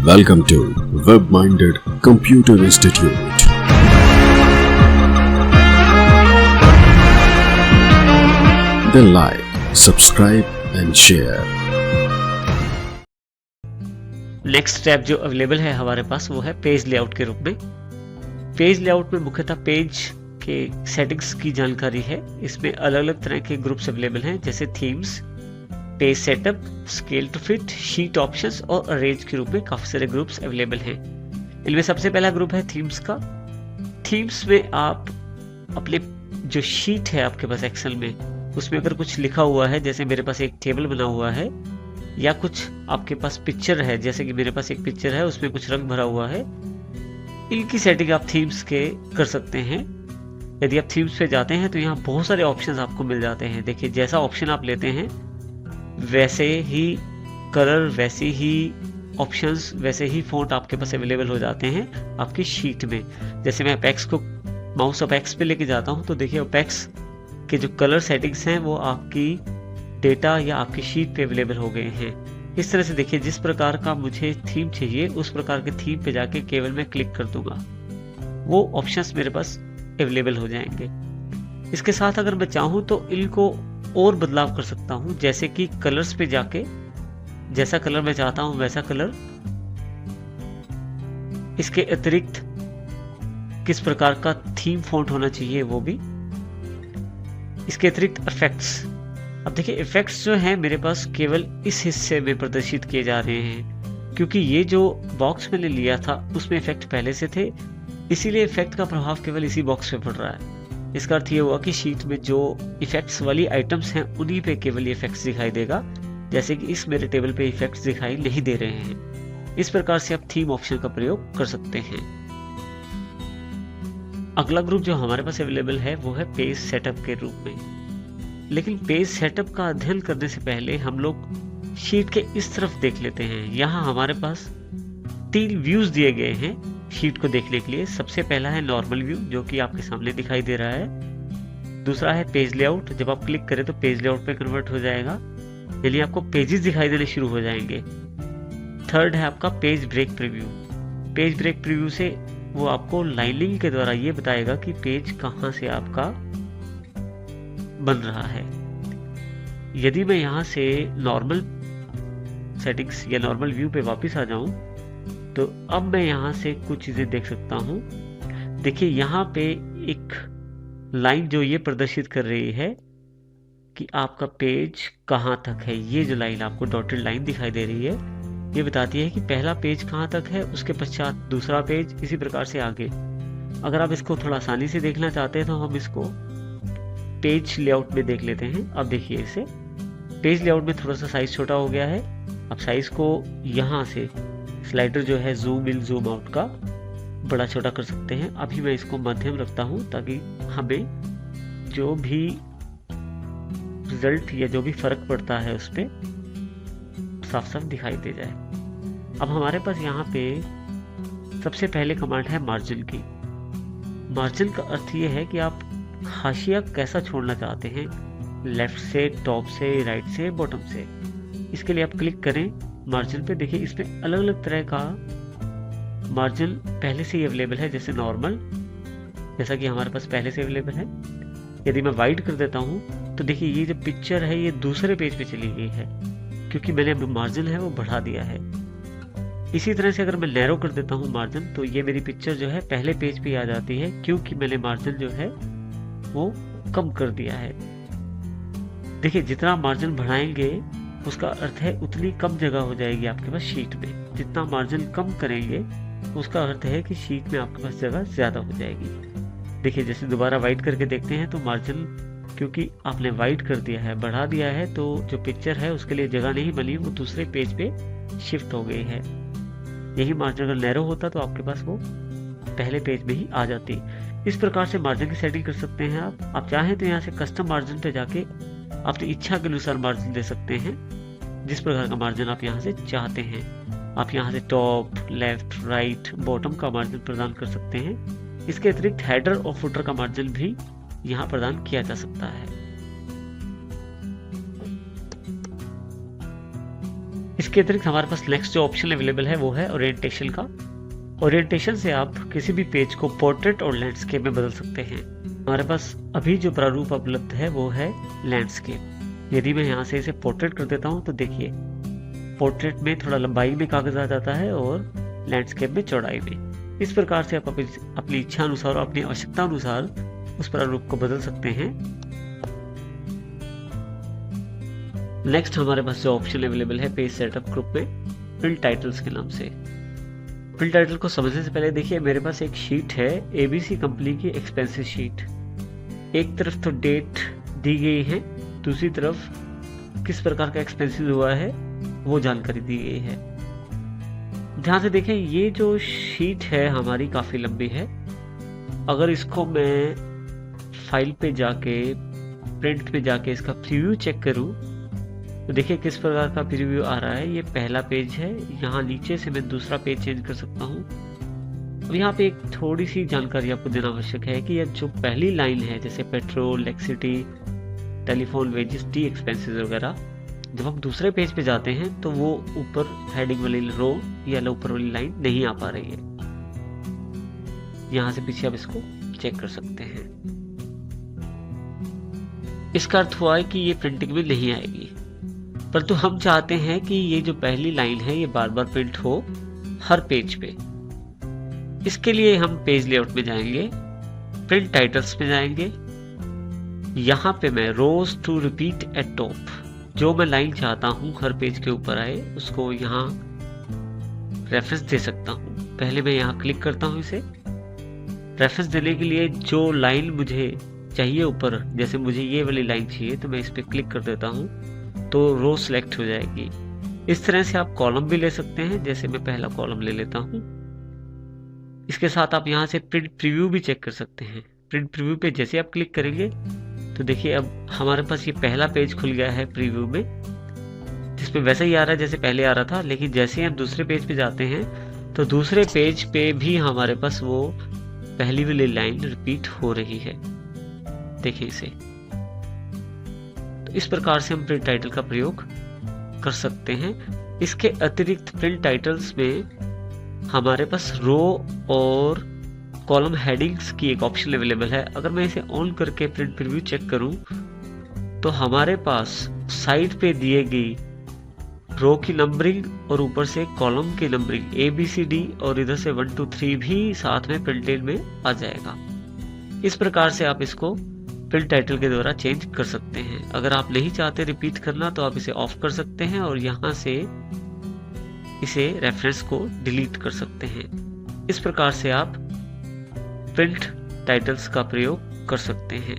Welcome to Web-Minded Computer Institute. Then like, subscribe and share. Next step जो available है हमारे पास वो है पेज लेआउट के रूप में। पेज लेआउट में मुख्यतः पेज के सेटिंग्स की जानकारी है। इसमें अलग अलग तरह के ग्रुप्स अवेलेबल हैं, जैसे themes, page setup, scale to fit, sheet options और अरेंज के रूप में काफी सारे ग्रुप्स अवेलेबल हैं। इनमें सबसे पहला ग्रुप है थीम्स का। थीम्स में आप अपने जो शीट है आपके पास एक्सेल में, उसमें अगर कुछ लिखा हुआ है, जैसे मेरे पास एक टेबल बना हुआ है, या कुछ आपके पास पिक्चर है, जैसे कि मेरे पास एक पिक्चर है उसमें कुछ रंग भरा हुआ है, इनकी सेटिंग आप थीम्स के कर सकते हैं। यदि आप थीम्स पे जाते हैं तो यहाँ बहुत सारे ऑप्शंस आपको मिल जाते हैं। देखिए, जैसा ऑप्शन आप लेते हैं वैसे ही कलर, वैसे ही ऑप्शंस, वैसे ही फ़ॉन्ट आपके पास अवेलेबल हो जाते हैं आपकी शीट में। जैसे मैं अपेक्स को माउस अपेक्स पे लेके जाता हूँ तो देखिए अपेक्स के जो कलर सेटिंग्स हैं वो आपकी डेटा या आपकी शीट पे अवेलेबल हो गए हैं। इस तरह से देखिए, जिस प्रकार का मुझे थीम चाहिए उस प्रकार के थीम पे जाके केवल मैं क्लिक कर दूंगा, वो ऑप्शंस मेरे पास अवेलेबल हो जाएंगे। इसके साथ अगर मैं चाहूँ तो इनको और बदलाव कर सकता हूँ, जैसे कि कलर्स पे जाके जैसा कलर मैं चाहता हूँ वैसा कलर, इसके अतिरिक्त किस प्रकार का थीम फॉन्ट होना चाहिए वो भी, इसके अतिरिक्त इफेक्ट्स। अब देखिए, इफेक्ट्स जो हैं मेरे पास केवल इस हिस्से में प्रदर्शित किए जा रहे हैं, क्योंकि ये जो बॉक्स मैंने लिया था उसमें इफेक्ट पहले से थे, इसीलिए इफेक्ट का प्रभाव केवल इसी बॉक्स पे पड़ रहा है। इसका अर्थ ये हुआ कि शीट में जो इफेक्ट्स वाली आइटम्स हैं उन्हीं पे केवल इफेक्ट्स दिखाई देगा, जैसे कि इस मेरे टेबल पे इफेक्ट्स दिखाई नहीं दे रहे हैं। इस प्रकार से आप थीम ऑप्शन का प्रयोग कर सकते हैं। अगला ग्रुप जो हमारे पास अवेलेबल है वो है पेज सेटअप के रूप में। लेकिन पेज सेटअप का अध्ययन करने से पहले हम लोग शीट के इस तरफ देख लेते हैं। यहाँ हमारे पास 3 व्यूज दिए गए हैं शीट को देखने के लिए। सबसे पहला है नॉर्मल व्यू, जो कि आपके सामने दिखाई दे रहा है। दूसरा है पेज लेआउट, जब आप क्लिक करें तो पेज लेआउट पे कन्वर्ट हो जाएगा, यानी आपको पेजेस दिखाई देने शुरू हो जाएंगे। थर्ड है आपका page break preview. Page break preview से वो आपको लाइनिंग के द्वारा ये बताएगा कि पेज कहाँ से आपका बन रहा है। यदि मैं यहाँ से नॉर्मल सेटिंग्स या नॉर्मल व्यू पे वापस आ जाऊं तो अब मैं यहाँ से कुछ चीजें देख सकता हूँ। देखिए, यहाँ पे एक लाइन जो ये प्रदर्शित कर रही है कि आपका पेज कहाँ तक है। ये जो लाइन आपको डॉटेड लाइन दिखाई दे रही है, ये बताती है कि पहला पेज कहाँ तक है, उसके पश्चात दूसरा पेज, इसी प्रकार से आगे। अगर आप इसको थोड़ा आसानी से देखना चाहते हैं तो हम इसको पेज लेआउट में देख लेते हैं। अब देखिए, इसे पेज लेआउट में थोड़ा सा साइज छोटा हो गया है। अब साइज को यहाँ से स्लाइडर जो है जूम इन जूम आउट का बड़ा छोटा कर सकते हैं। अभी मैं इसको मध्यम रखता हूँ ताकि हमें जो भी रिजल्ट या जो भी फर्क पड़ता है उस पर साफ साफ दिखाई दे जाए। अब हमारे पास यहाँ पे सबसे पहले कमांड है मार्जिन की। मार्जिन का अर्थ ये है कि आप हाशिया कैसा छोड़ना चाहते हैं, लेफ्ट से, टॉप से, राइट से, बॉटम से। इसके लिए आप क्लिक करें मार्जिन पे। देखिए, इसमें अलग अलग तरह का मार्जिन पहले से ही अवेलेबल है, जैसे नॉर्मल, जैसा कि हमारे पास पहले से अवेलेबल है। यदि मैं वाइड कर देता हूँ तो देखिए, ये जो पिक्चर है ये दूसरे पेज पे चली गई है, क्योंकि मैंने अब मार्जिन है वो बढ़ा दिया है। इसी तरह से अगर मैं नैरो कर देता हूँ मार्जिन, तो ये मेरी पिक्चर जो है पहले पेज पे आ जाती है, क्योंकि मैंने मार्जिन जो है वो कम कर दिया है। देखिए, जितना मार्जिन बढ़ाएंगे उसका अर्थ है उतनी कम जगह हो जाएगी आपके पास शीट में। जितना मार्जिन कम करेंगे उसका अर्थ है कि शीट में आपके पास जगह ज्यादा हो जाएगी। देखिए, जैसे दोबारा वाइड करके देखते हैं तो मार्जिन, क्योंकि आपने वाइड कर दिया है, बढ़ा दिया है, तो जो पिक्चर है उसके लिए जगह नहीं बनी, वो दूसरे पेज पे शिफ्ट हो गई है। यही मार्जिन अगर नैरो होता तो आपके पास वो पहले पेज में ही आ जाती। इस प्रकार से मार्जिन की सेटिंग कर सकते हैं आप चाहें तो यहाँ से कस्टम मार्जिन पे जाके अपनी इच्छा के अनुसार मार्जिन दे सकते हैं, जिस प्रकार का मार्जिन आप यहाँ से चाहते हैं। आप यहाँ से टॉप, लेफ्ट, राइट, बॉटम का मार्जिन प्रदान कर सकते हैं। इसके अतिरिक्त हेडर और फुटर का मार्जिन भी यहाँ प्रदान किया जा सकता है। इसके अतिरिक्त हमारे पास नेक्स्ट जो ऑप्शन अवेलेबल है वो है ओरिएंटेशन का। ओरिएंटेशन से आप किसी भी पेज को पोर्ट्रेट और लैंडस्केप में बदल सकते हैं। हमारे पास अभी जो प्रारूप उपलब्ध है वो है लैंडस्केप। यदि मैं यहाँ से इसे पोर्ट्रेट कर देता हूँ तो देखिए पोर्ट्रेट में थोड़ा लंबाई में कागज आ जाता है और लैंडस्केप में चौड़ाई में। इस प्रकार से आप अपनी इच्छा अनुसार और अपनी आवश्यकता अनुसार उस प्रारूप को बदल सकते हैं। नेक्स्ट हमारे पास जो ऑप्शन अवेलेबल है पेज सेटअप ग्रुप में प्रिंट टाइटल्स के नाम से। प्रिंट टाइटल को समझने से पहले देखिए मेरे पास एक शीट है एबीसी कंपनी की एक्सपेंसिव शीट। एक तरफ तो डेट दी गई है, दूसरी तरफ किस प्रकार का एक्सपेंसिव हुआ है वो जानकारी दी गई है। ध्यान से देखें ये जो शीट है हमारी काफ़ी लंबी है। अगर इसको मैं फाइल पे जाके प्रिंट पे जाके इसका प्रीव्यू चेक करूं तो देखिए किस प्रकार का प्रीव्यू आ रहा है। ये पहला पेज है, यहाँ नीचे से मैं दूसरा पेज चेंज कर सकता हूँ। अब यहाँ पे एक थोड़ी सी जानकारी आपको देना आवश्यक है कि यह जो पहली लाइन है जैसे petrol, electricity, telephone, wages, T expenses वगैरह, जब हम दूसरे पेज पे जाते हैं तो वो ऊपर हेडिंग वाली रो या ऊपर वाली लाइन नहीं आ पा रही है। यहाँ से पीछे आप इसको चेक कर सकते हैं। इसका अर्थ हुआ है कि ये प्रिंटिंग में नहीं आएगी, परंतु हम चाहते हैं कि ये जो पहली लाइन है ये बार बार प्रिंट हो हर पेज पे। इसके लिए हम पेज लेआउट में जाएंगे, प्रिंट टाइटल्स में जाएंगे। यहाँ पे मैं रोज टू रिपीट एट टॉप, जो मैं लाइन चाहता हूँ हर पेज के ऊपर आए उसको यहाँ रेफरेंस दे सकता हूँ। पहले मैं यहाँ क्लिक करता हूँ इसे। रेफरेंस देने के लिए जो लाइन मुझे चाहिए ऊपर, जैसे मुझे ये वाली लाइन चाहिए तो मैं इस पर क्लिक कर देता हूँ तो रो सिलेक्ट हो जाएगी। इस तरह से आप कॉलम भी ले सकते हैं, जैसे मैं पहला कॉलम ले लेता हूँ। इसके साथ आप यहाँ से प्रिंट प्रीव्यू भी चेक कर सकते हैं। प्रिंट प्रीव्यू पे जैसे आप क्लिक करेंगे तो देखिए अब हमारे पास ये पहला पेज खुल गया है प्रीव्यू में, जिसमें वैसा ही आ रहा है जैसे पहले आ रहा था। लेकिन जैसे हम दूसरे पेज पे जाते हैं तो दूसरे पेज पे भी हमारे पास वो पहली वाली लाइन रिपीट हो रही है। देखिए इसे। तो इस प्रकार से हम प्रिंट टाइटल का प्रयोग कर सकते हैं। इसके अतिरिक्त प्रिंट टाइटल्स में हमारे पास रो और कॉलम हेडिंग्स की एक ऑप्शन अवेलेबल है। अगर मैं इसे ऑन करके प्रिंट प्रीव्यू चेक करूं तो हमारे पास साइड पे दिए गई रो की नंबरिंग और ऊपर से कॉलम की नंबरिंग ABCD और इधर से 1 2 3 भी साथ में प्रिंटेड में आ जाएगा। इस प्रकार से आप इसको प्रिंट टाइटल के द्वारा चेंज कर सकते हैं। अगर आप नहीं चाहते रिपीट करना तो आप इसे ऑफ कर सकते हैं और यहाँ से इसे रेफरेंस को डिलीट कर सकते हैं। इस प्रकार से आप प्रिंट टाइटल्स का प्रयोग कर सकते हैं।